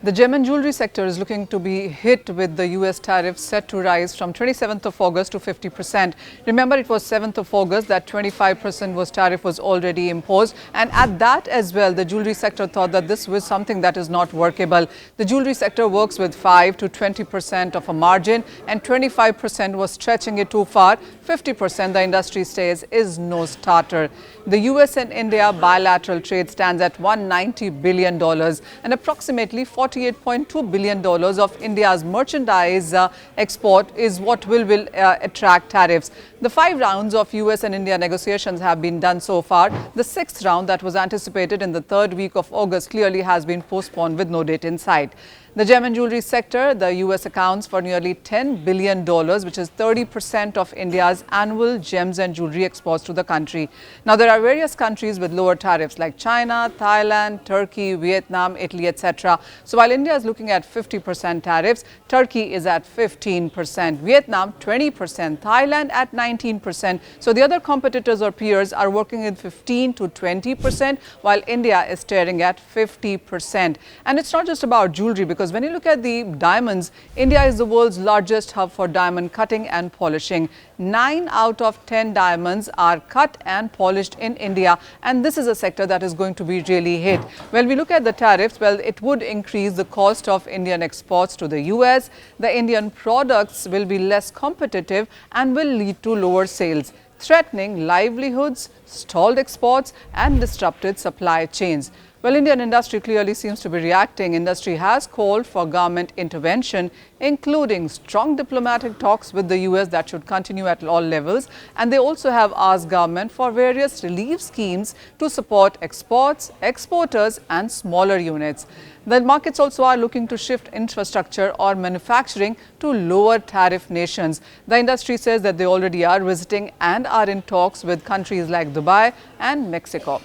The gem and jewellery sector is looking to be hit with the US tariffs set to rise from 27th of August to 50%. Remember, it was 7th of August that 25% tariff was already imposed. And at that as well, the jewellery sector thought that this was something that is not workable. The jewellery sector works with 5 to 20% of a margin, and 25% was stretching it too far. 50% the industry says is no starter. The US and India bilateral trade stands at $190 billion and approximately $48.2 billion of India's merchandise export is what will attract tariffs. The 5 rounds of US and India negotiations have been done so far. The 6th round that was anticipated in the 3rd week of August clearly has been postponed with no date in sight. The gem and jewellery sector, the US accounts for nearly $10 billion, which is 30% of India's annual gems and jewellery exports to the country. Now, there are various countries with lower tariffs like China, Thailand, Turkey, Vietnam, Italy, etc. So while India is looking at 50% tariffs, Turkey is at 15%, Vietnam 20%, Thailand at 19%. So the other competitors or peers are working with 15 to 20%, while India is staring at 50%. And it's not just about jewellery, because when you look at the diamonds, India is the world's largest hub for diamond cutting and polishing. 9 out of 10 diamonds are cut and polished in India, and this is a sector that is going to be really hit. When we look at the tariffs, well, it would increase the cost of Indian exports to the US. The Indian products will be less competitive and will lead to lower sales, threatening livelihoods, stalled exports and disrupted supply chains. Well, Indian industry clearly seems to be reacting. Industry has called for government intervention, including strong diplomatic talks with the US that should continue at all levels. And they also have asked government for various relief schemes to support exports, exporters and smaller units. The markets also are looking to shift infrastructure or manufacturing to lower tariff nations. The industry says that they already are visiting and are in talks with countries like Dubai and Mexico.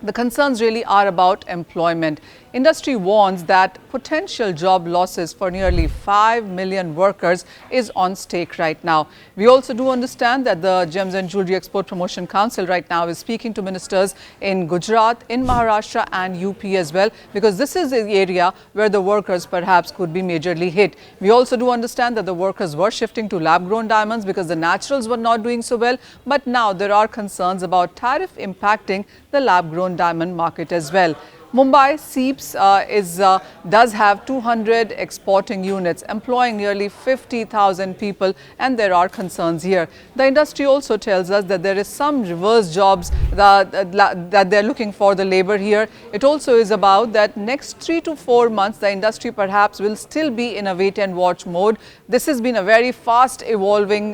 The concerns really are about employment. Industry warns that potential job losses for nearly 5 million workers is on stake right now. We also do understand that the Gems and Jewellery Export Promotion Council right now is speaking to ministers in Gujarat, in Maharashtra and UP as well, because this is the area where the workers perhaps could be majorly hit. We also do understand that the workers were shifting to lab-grown diamonds because the naturals were not doing so well. But now there are concerns about tariff impacting the lab-grown diamond market as well. Mumbai SEEPS does have 200 exporting units employing nearly 50,000 people, and there are concerns here. The industry also tells us that there is some reverse jobs that they're looking for the labor here. It also is about that next 3 to 4 months the industry perhaps will still be in a wait and watch mode. This has been a very fast evolving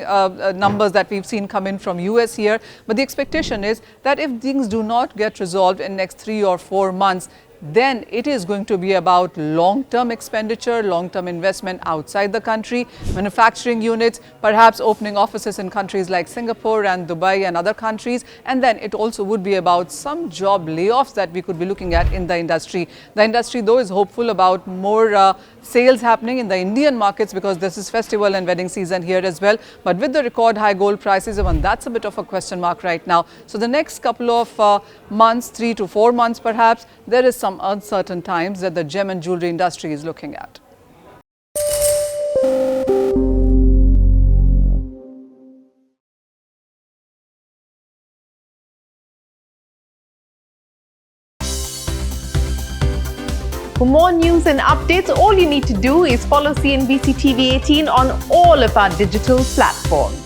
numbers that we've seen come in from US here, but the expectation is that if things do not get resolved in next 3 or 4 months, then it is going to be about long-term expenditure, long-term investment outside the country, manufacturing units, perhaps opening offices in countries like Singapore and Dubai and other countries. And then it also would be about some job layoffs that we could be looking at in the industry. The industry, though, is hopeful about more sales happening in the Indian markets because this is festival and wedding season here as well. But with the record high gold prices, even that's a bit of a question mark right now. So the next couple of months, 3 to 4 months perhaps, there is some uncertain times that the gem and jewellery industry is looking at. For more news and updates, all you need to do is follow CNBC TV 18 on all of our digital platforms.